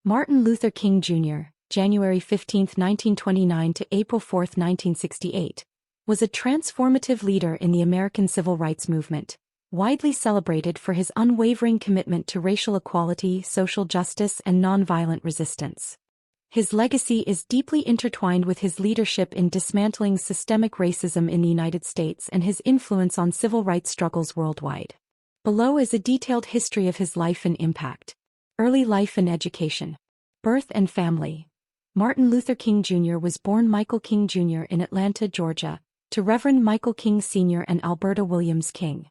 Martin Luther King Jr., January 15, 1929 to April 4, 1968, was a transformative leader in the American civil rights movement, widely celebrated for his unwavering commitment to racial equality, social justice, and nonviolent resistance. His legacy is deeply intertwined with his leadership in dismantling systemic racism in the United States and his influence on civil rights struggles worldwide. Below is a detailed history of his life and impact. Early life and education. Birth and family. Martin Luther King Jr. was born Michael King Jr. in Atlanta, Georgia, to Reverend Michael King Sr. and Alberta Williams King.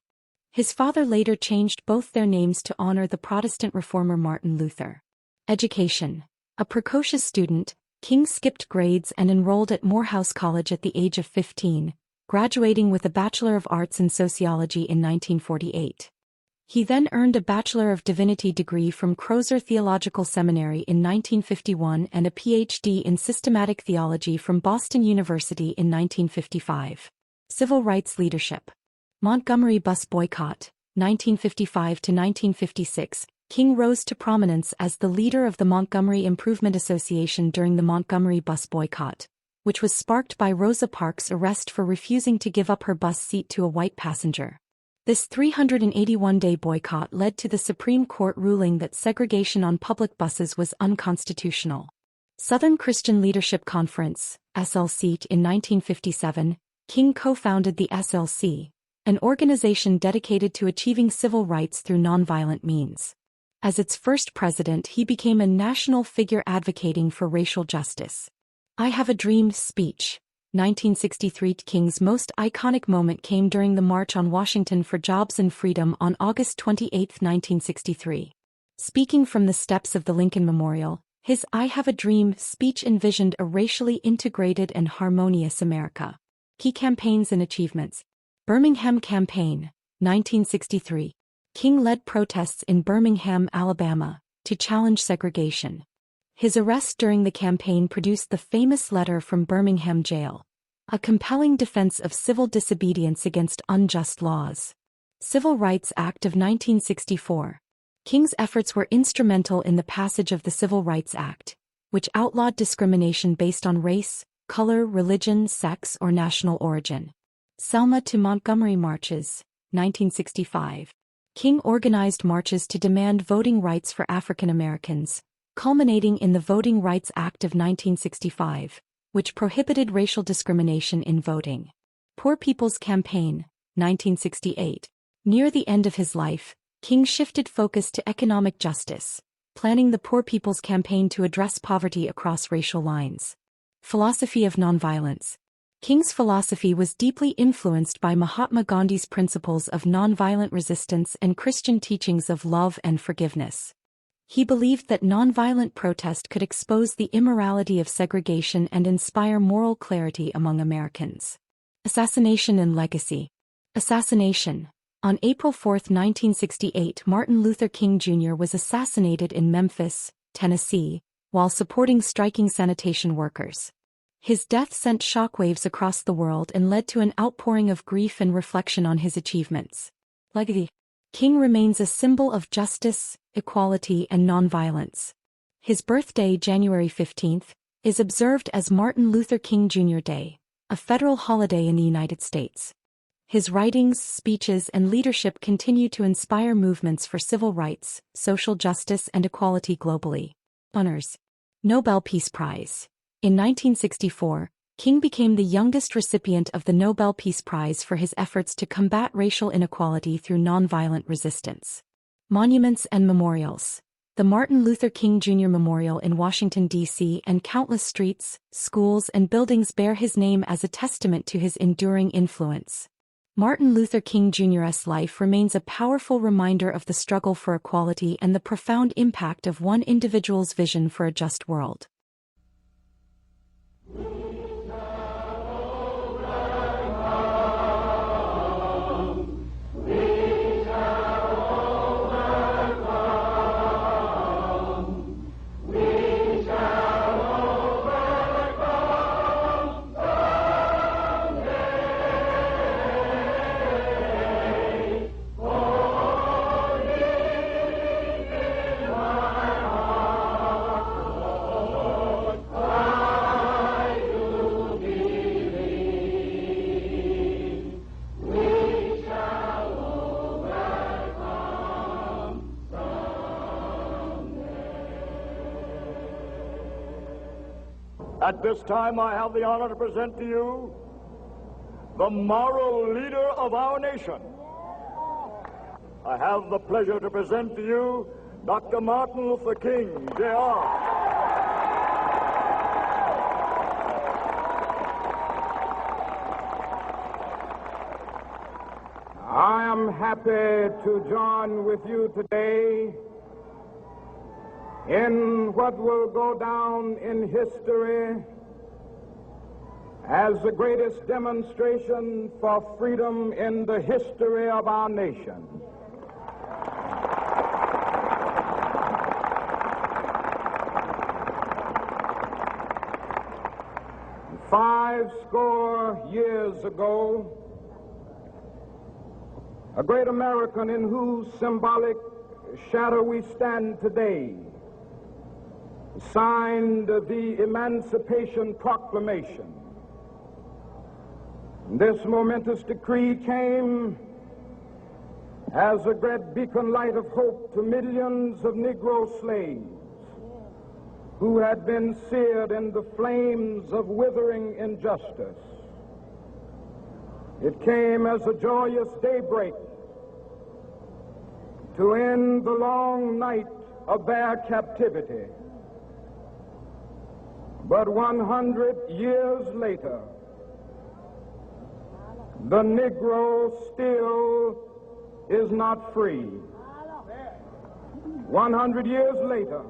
His father later changed both their names to honor the Protestant reformer Martin Luther. Education. A precocious student, King skipped grades and enrolled at Morehouse College at the age of 15, graduating with a Bachelor of Arts in Sociology in 1948. He then earned a Bachelor of Divinity degree from Crozer Theological Seminary in 1951 and a Ph.D. in Systematic Theology from Boston University in 1955. Civil rights leadership. Montgomery bus boycott, 1955 to 1956. King rose to prominence as the leader of the Montgomery Improvement Association during the Montgomery bus boycott, which was sparked by Rosa Parks' arrest for refusing to give up her bus seat to a white passenger. This 381-day boycott led to the Supreme Court ruling that segregation on public buses was unconstitutional. Southern Christian Leadership Conference, SLC. In 1957, King co-founded the SLC, an organization dedicated to achieving civil rights through nonviolent means. As its first president, he became a national figure advocating for racial justice. I Have a Dream speech. 1963. King's most iconic moment came during the March on Washington for Jobs and Freedom on August 28, 1963. Speaking from the steps of the Lincoln Memorial, his I Have a Dream speech envisioned a racially integrated and harmonious America. Key campaigns and achievements. Birmingham Campaign, 1963. King led protests in Birmingham, Alabama, to challenge segregation. His arrest during the campaign produced the famous letter from Birmingham jail, a compelling defense of civil disobedience against unjust laws. Civil Rights Act of 1964. King's efforts were instrumental in the passage of the Civil Rights Act, which outlawed discrimination based on race, color, religion, sex, or national origin. Selma to Montgomery marches, 1965. King organized marches to demand voting rights for African Americans, culminating in the Voting Rights Act of 1965, which prohibited racial discrimination in voting. Poor People's Campaign, 1968. Near the end of his life, King shifted focus to economic justice, planning the Poor People's Campaign to address poverty across racial lines. Philosophy of nonviolence. King's philosophy was deeply influenced by Mahatma Gandhi's principles of nonviolent resistance and Christian teachings of love and forgiveness. He believed that nonviolent protest could expose the immorality of segregation and inspire moral clarity among Americans. Assassination and legacy. Assassination. On April 4, 1968, Martin Luther King Jr. was assassinated in Memphis, Tennessee, while supporting striking sanitation workers. His death sent shockwaves across the world and led to an outpouring of grief and reflection on his achievements. Legacy. King remains a symbol of justice, equality, and nonviolence. His birthday, January 15, is observed as Martin Luther King Jr. Day, a federal holiday in the United States. His writings, speeches, and leadership continue to inspire movements for civil rights, social justice, and equality globally. Honors. Nobel Peace Prize. In 1964, King became the youngest recipient of the Nobel Peace Prize for his efforts to combat racial inequality through nonviolent resistance. Monuments and memorials. The Martin Luther King Jr. Memorial in Washington, D.C. and countless streets, schools, and buildings bear his name as a testament to his enduring influence. Martin Luther King Jr.'s life remains a powerful reminder of the struggle for equality and the profound impact of one individual's vision for a just world. At this time, I have the honor to present to you the moral leader of our nation. I have the pleasure to present to you Dr. Martin Luther King, Jr. I am happy to join with you today in what will go down in history as the greatest demonstration for freedom in the history of our nation. Five score years ago, a great American in whose symbolic shadow we stand today signed the Emancipation Proclamation. This momentous decree came as a great beacon light of hope to millions of Negro slaves who had been seared in the flames of withering injustice. It came as a joyous daybreak to end the long night of their captivity. But 100 years later, the Negro still is not free. 100 years later,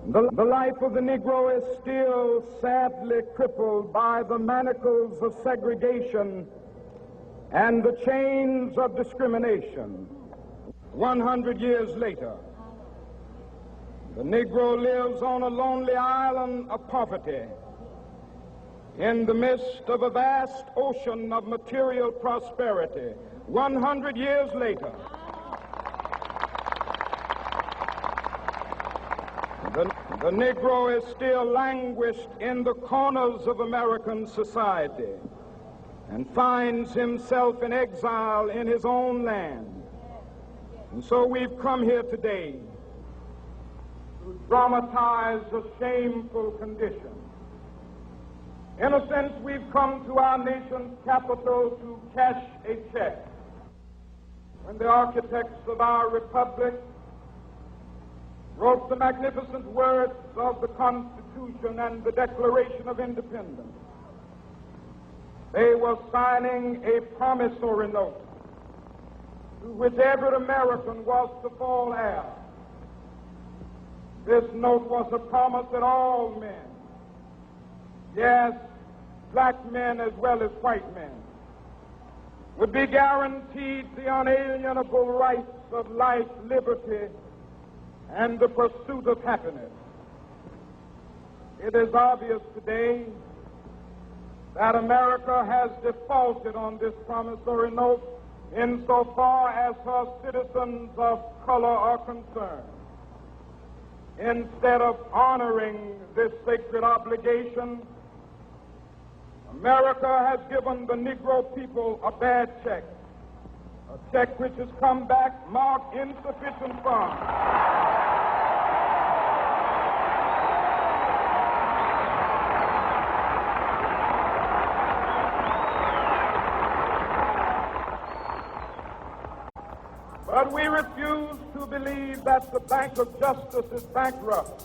the life of the Negro is still sadly crippled by the manacles of segregation and the chains of discrimination. 100 years later, the Negro lives on a lonely island of poverty in the midst of a vast ocean of material prosperity. 100 years later, the Negro is still languished in the corners of American society and finds himself in exile in his own land. And so we've come here today to dramatize a shameful condition. In a sense, we've come to our nation's capital to cash a check. When the architects of our republic wrote the magnificent words of the Constitution and the Declaration of Independence, they were signing a promissory note to which every American was to fall heir. This note was a promise that all men, yes, black men as well as white men, would be guaranteed the unalienable rights of life, liberty, and the pursuit of happiness. It is obvious today that America has defaulted on this promissory note insofar as her citizens of color are concerned. Instead of honoring this sacred obligation, America has given the Negro people a bad check, a check which has come back marked insufficient funds. But we refuse to believe that the Bank of Justice is bankrupt.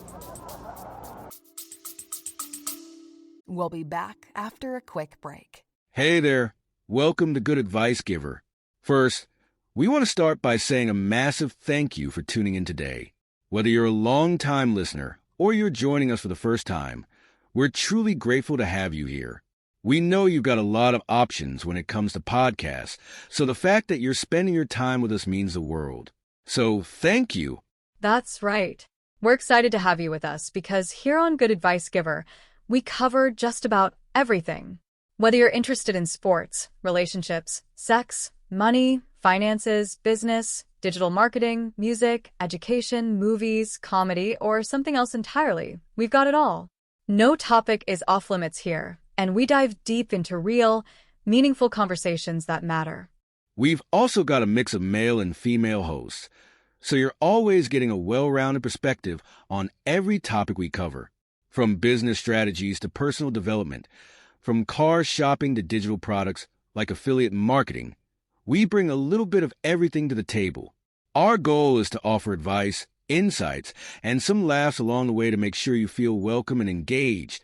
We'll be back after a quick break. Hey there. Welcome to Good Advice Giver. First, we want to start by saying a massive thank you for tuning in today. Whether you're a long-time listener or you're joining us for the first time, we're truly grateful to have you here. We know you've got a lot of options when it comes to podcasts, so the fact that you're spending your time with us means the world. So thank you. That's right. We're excited to have you with us because here on Good Advice Giver, we cover just about everything. Whether you're interested in sports, relationships, sex, money, finances, business, digital marketing, music, education, movies, comedy, or something else entirely, we've got it all. No topic is off limits here, and we dive deep into real, meaningful conversations that matter. We've also got a mix of male and female hosts, so you're always getting a well-rounded perspective on every topic we cover. From business strategies to personal development, from car shopping to digital products like affiliate marketing, we bring a little bit of everything to the table. Our goal is to offer advice, insights, and some laughs along the way to make sure you feel welcome and engaged,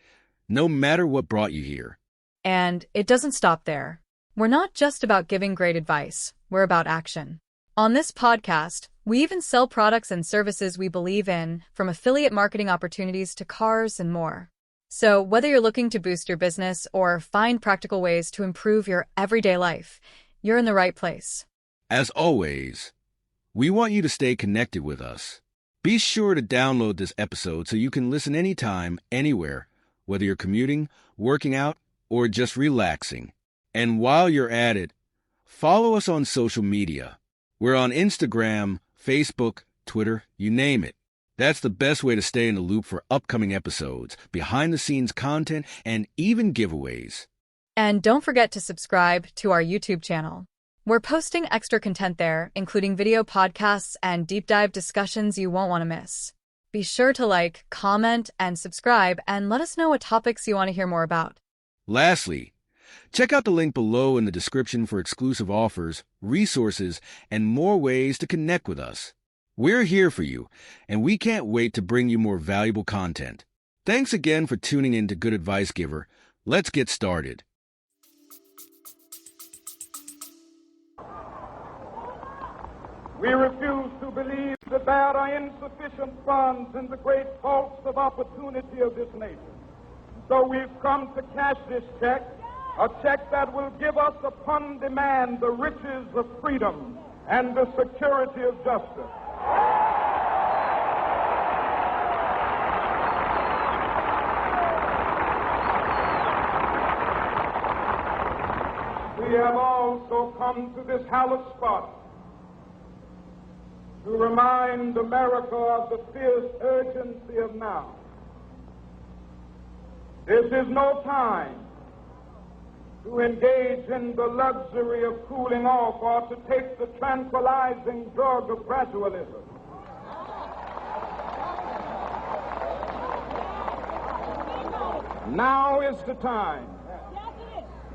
no matter what brought you here. And it doesn't stop there. We're not just about giving great advice, we're about action. On this podcast, we even sell products and services we believe in, from affiliate marketing opportunities to cars and more. So whether you're looking to boost your business or find practical ways to improve your everyday life, you're in the right place. As always, we want you to stay connected with us. Be sure to download this episode so you can listen anytime, anywhere, whether you're commuting, working out, or just relaxing. And while you're at it, follow us on social media. We're on Instagram, Facebook, Twitter, you name it. That's the best way to stay in the loop for upcoming episodes, behind-the-scenes content, and even giveaways. And don't forget to subscribe to our YouTube channel. We're posting extra content there, including video podcasts and deep dive discussions you won't want to miss. Be sure to like, comment, and subscribe, and let us know what topics you want to hear more about. Lastly, check out the link below in the description for exclusive offers, resources, and more ways to connect with us. We're here for you, and we can't wait to bring you more valuable content. Thanks again for tuning in to Good Advice Giver. Let's get started. We refuse to believe that there are insufficient funds in the great vaults of opportunity of this nation. So we've come to cash this check, a check that will give us upon demand the riches of freedom and the security of justice. We have also come to this hallowed spot to remind America of the fierce urgency of now. This is no time to engage in the luxury of cooling off or to take the tranquilizing drug of gradualism. Now is the time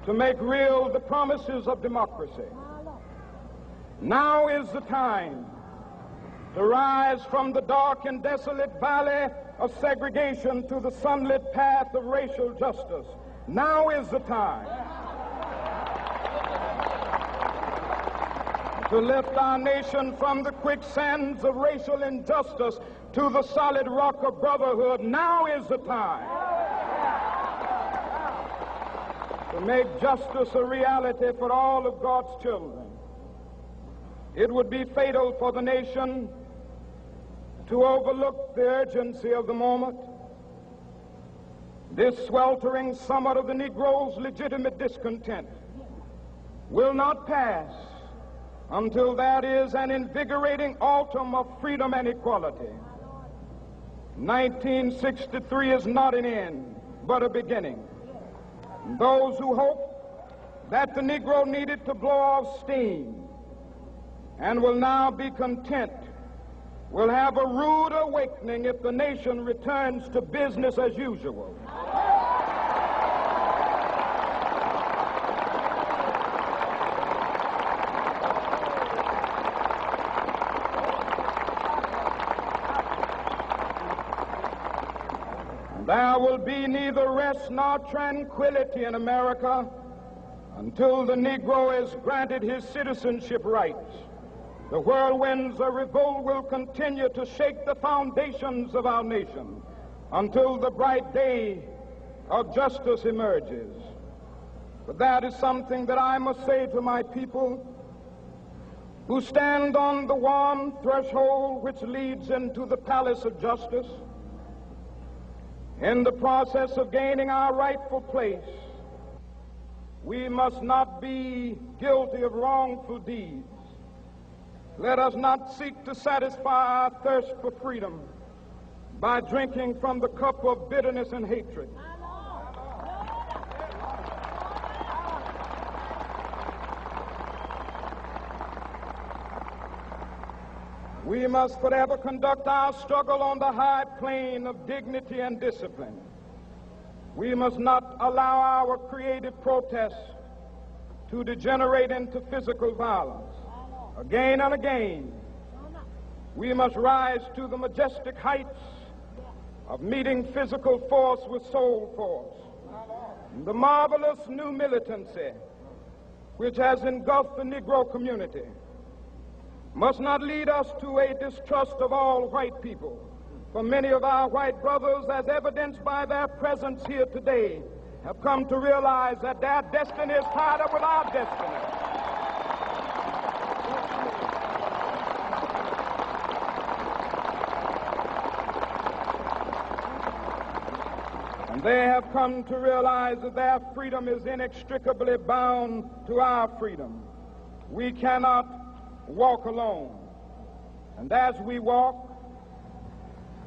to make real the promises of democracy. Now is the time to rise from the dark and desolate valley of segregation to the sunlit path of racial justice. Now is the time to lift our nation from the quicksands of racial injustice to the solid rock of brotherhood. Now is the time to make justice a reality for all of God's children. It would be fatal for the nation to overlook the urgency of the moment. This sweltering summit of the Negro's legitimate discontent will not pass until that is an invigorating autumn of freedom and equality. 1963 is not an end, but a beginning. Those who hope that the Negro needed to blow off steam and will now be content will have a rude awakening if the nation returns to business as usual. There will be neither rest nor tranquility in America until the Negro is granted his citizenship rights. The whirlwinds of revolt will continue to shake the foundations of our nation until the bright day of justice emerges. But that is something that I must say to my people who stand on the warm threshold which leads into the palace of justice. In the process of gaining our rightful place, we must not be guilty of wrongful deeds. Let us not seek to satisfy our thirst for freedom by drinking from the cup of bitterness and hatred. We must forever conduct our struggle on the high plane of dignity and discipline. We must not allow our creative protests to degenerate into physical violence. Again and again, we must rise to the majestic heights of meeting physical force with soul force. The marvelous new militancy which has engulfed the Negro community must not lead us to a distrust of all white people. For many of our white brothers, as evidenced by their presence here today, have come to realize that their destiny is tied up with our destiny. And they have come to realize that their freedom is inextricably bound to our freedom. We cannot walk alone. And as we walk,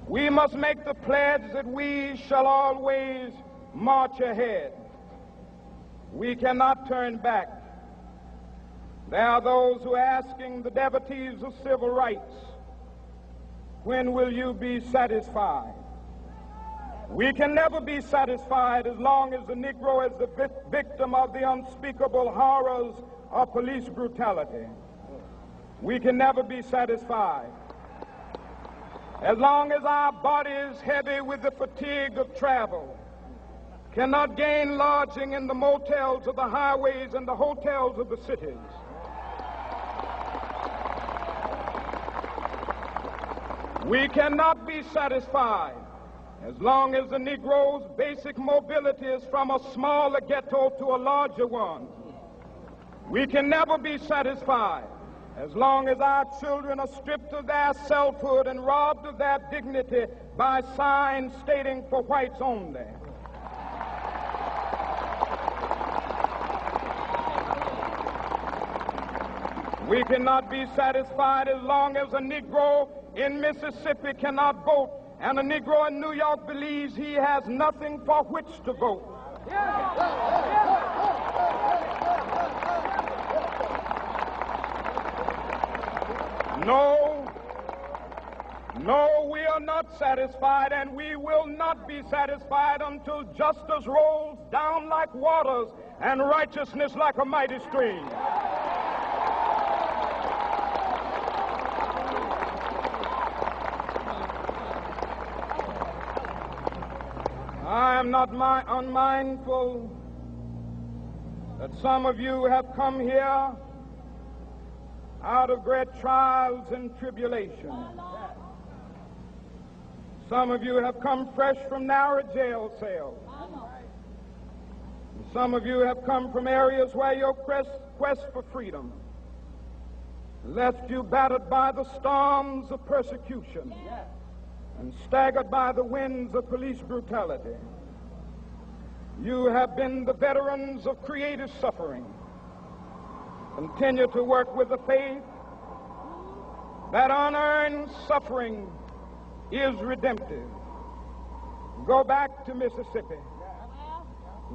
we must make the pledge that we shall always march ahead. We cannot turn back. There are those who are asking the devotees of civil rights, when will you be satisfied? We can never be satisfied as long as the Negro is the victim of the unspeakable horrors of police brutality. We can never be satisfied as long as our bodies, heavy with the fatigue of travel, cannot gain lodging in the motels of the highways and the hotels of the cities. We cannot be satisfied as long as the Negro's basic mobility is from a smaller ghetto to a larger one. We can never be satisfied as long as our children are stripped of their selfhood and robbed of their dignity by signs stating for whites only. We cannot be satisfied as long as a Negro in Mississippi cannot vote and a Negro in New York believes he has nothing for which to vote. No, we are not satisfied, and we will not be satisfied until justice rolls down like waters and righteousness like a mighty stream. I am not unmindful that some of you have come here out of great trials and tribulation. Some of you have come fresh from narrow jail cells. Some of you have come from areas where your quest for freedom left you battered by the storms of persecution and staggered by the winds of police brutality. You have been the veterans of creative suffering. Continue to work with the faith that unearned suffering is redemptive. Go back to Mississippi.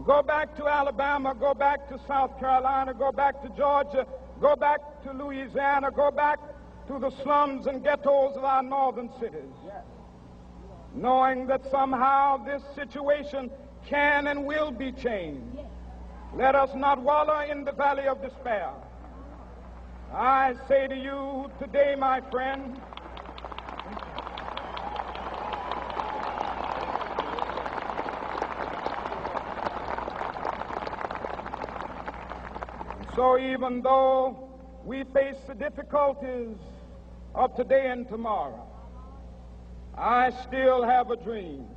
Go back to Alabama. Go back to South Carolina. Go back to Georgia. Go back to Louisiana. Go back to the slums and ghettos of our northern cities. Knowing that somehow this situation can and will be changed. Let us not wallow in the valley of despair. I say to you today, my friend, so even though we face the difficulties of today and tomorrow, I still have a dream.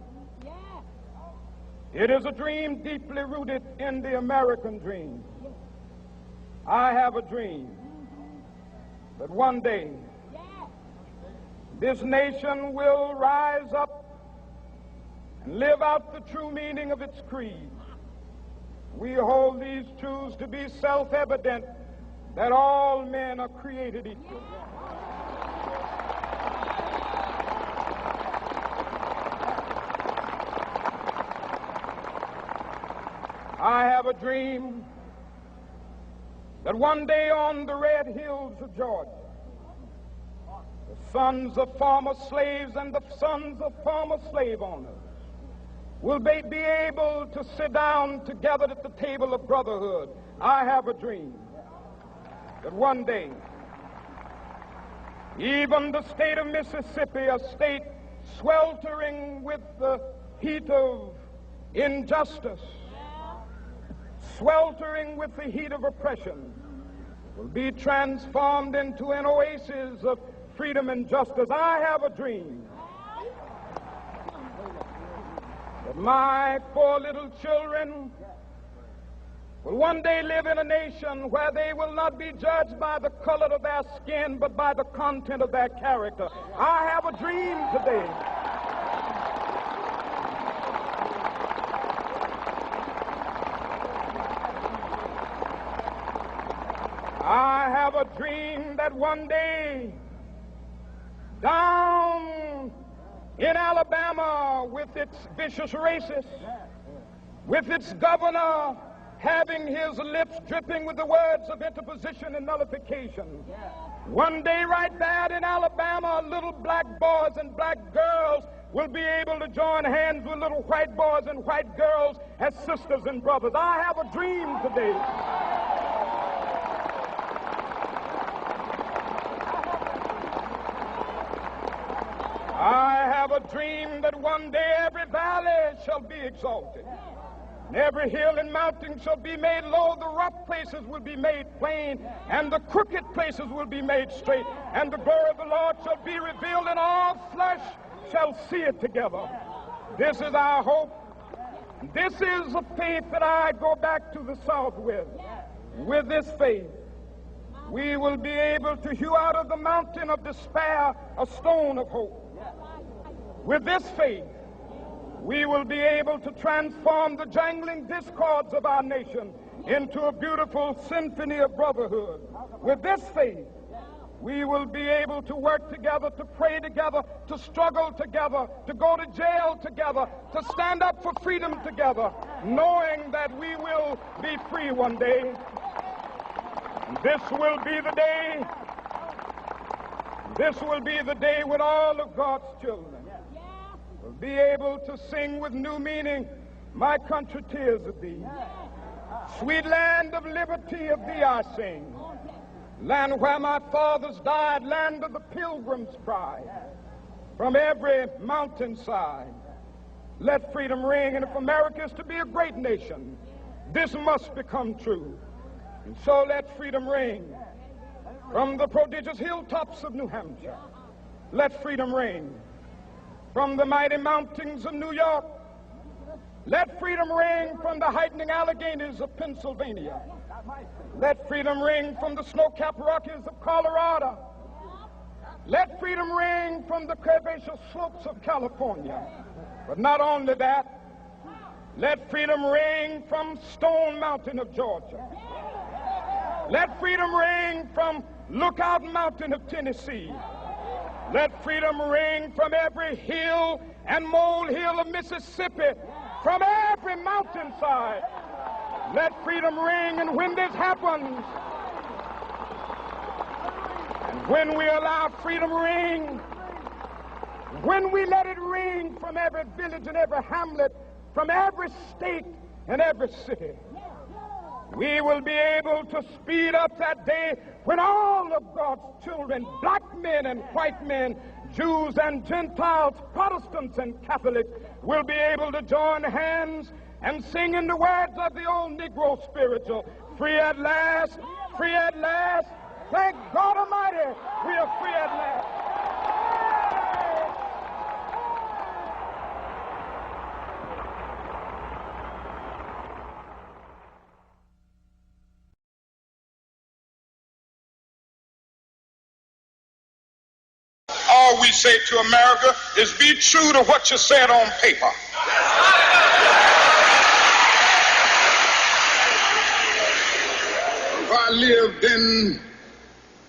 It is a dream deeply rooted in the American dream. I have a dream that one day this nation will rise up and live out the true meaning of its creed. We hold these truths to be self-evident, that all men are created equal. I have a dream that one day on the red hills of Georgia, the sons of former slaves and the sons of former slave owners will be able to sit down together at the table of brotherhood. I have a dream that one day, even the state of Mississippi, a state sweltering with the heat of injustice, sweltering with the heat of oppression, will be transformed into an oasis of freedom and justice. I have a dream that my 4 little children will one day live in a nation where they will not be judged by the color of their skin, but by the content of their character. I have a dream today I have a dream that one day down in Alabama, with its vicious racists, with its governor having his lips dripping with the words of interposition and nullification, one day right there in Alabama, little black boys and black girls will be able to join hands with little white boys and white girls as sisters and brothers. I have a dream today I have a dream that one day every valley shall be exalted, and every hill and mountain shall be made low, the rough places will be made plain, and the crooked places will be made straight, and the glory of the Lord shall be revealed, and all flesh shall see it together. This is our hope. This is the faith that I go back to the South with. With this faith, we will be able to hew out of the mountain of despair a stone of hope. With this faith, we will be able to transform the jangling discords of our nation into a beautiful symphony of brotherhood. With this faith, we will be able to work together, to pray together, to struggle together, to go to jail together, to stand up for freedom together, knowing that we will be free one day. This will be the day. This will be the day when all of God's children will be able to sing with new meaning, my country, tears of thee. Sweet land of liberty, of thee I sing. Land where my fathers died, land of the pilgrim's pride. From every mountainside, let freedom ring. And if America is to be a great nation, this must become true. And so let freedom ring. From the prodigious hilltops of New Hampshire, let freedom ring. From the mighty mountains of New York, let freedom ring. From the heightening Alleghenies of Pennsylvania, let freedom ring. From the snow-capped Rockies of Colorado, let freedom ring. From the curvaceous slopes of California. But not only that, let freedom ring from Stone Mountain of Georgia. Let freedom ring from Lookout Mountain of Tennessee. Let freedom ring from every hill and molehill of Mississippi, from every mountainside. Let freedom ring. And when this happens, and when we allow freedom ring, when we let it ring from every village and every hamlet, from every state and every city, we will be able to speed up that day when all of God's children, black men and white men, Jews and Gentiles, Protestants and Catholics, will be able to join hands and sing in the words of the old Negro spiritual, free at last, free at last. Thank God Almighty, we are free at last. All we say to America is be true to what you said on paper. If I lived in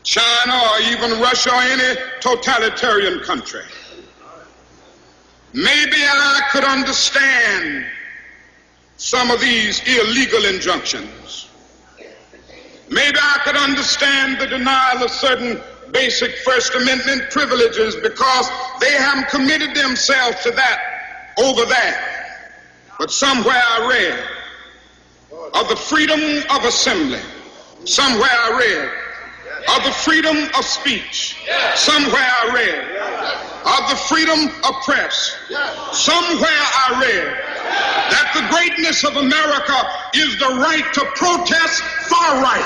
China or even Russia or any totalitarian country, maybe I could understand some of these illegal injunctions. Maybe I could understand the denial of certain basic First Amendment privileges because they haven't committed themselves to that over there. But somewhere I read of the freedom of assembly. Somewhere I read of the freedom of speech. Somewhere I read of the freedom of press. Somewhere I read that the greatness of America is the right to protest far right.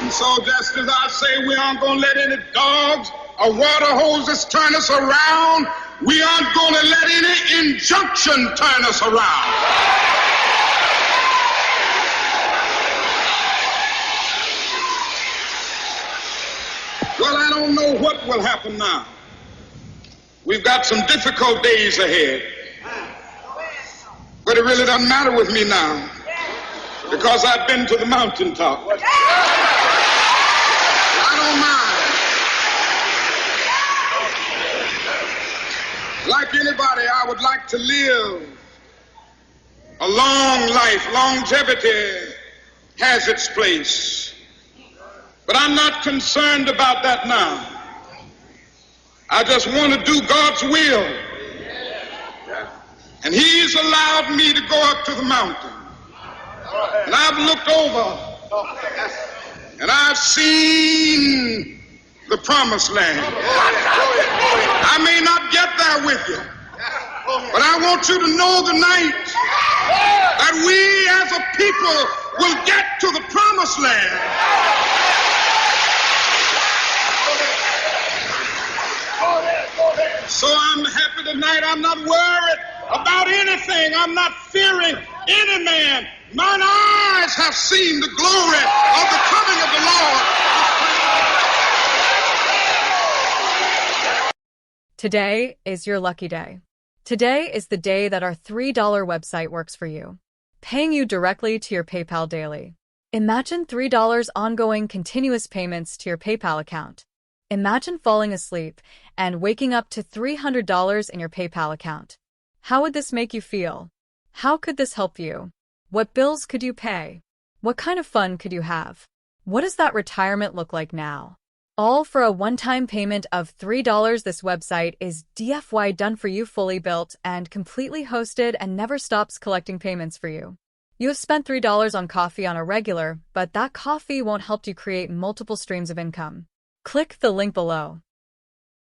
And so just as I say we aren't going to let any dogs or water hoses turn us around, we aren't going to let any injunction turn us around. Well, I don't know what will happen now. We've got some difficult days ahead. But it really doesn't matter with me now because I've been to the mountaintop. I don't mind. Like anybody, I would like to live a long life. Longevity has its place. But I'm not concerned about that now. I just want to do God's will. And He's allowed me to go up to the mountain. And I've looked over and I've seen the promised land. I may not get there with you, but I want you to know tonight that we as a people will get to the promised land. So I'm happy tonight. I'm not worried about anything. I'm not fearing any man. Mine eyes have seen the glory of the coming of the Lord. Today is your lucky day. Today is the day that our $3 website works for you, paying you directly to your PayPal daily. Imagine $3 ongoing continuous payments to your PayPal account. Imagine falling asleep and waking up to $300 in your PayPal account. How would this make you feel? How could this help you? What bills could you pay? What kind of fun could you have? What does that retirement look like now? All for a one-time payment of $3. This website is DFY done for you, fully built and completely hosted, and never stops collecting payments for you. You have spent $3 on coffee on a regular, but that coffee won't help you create multiple streams of income. Click the link below.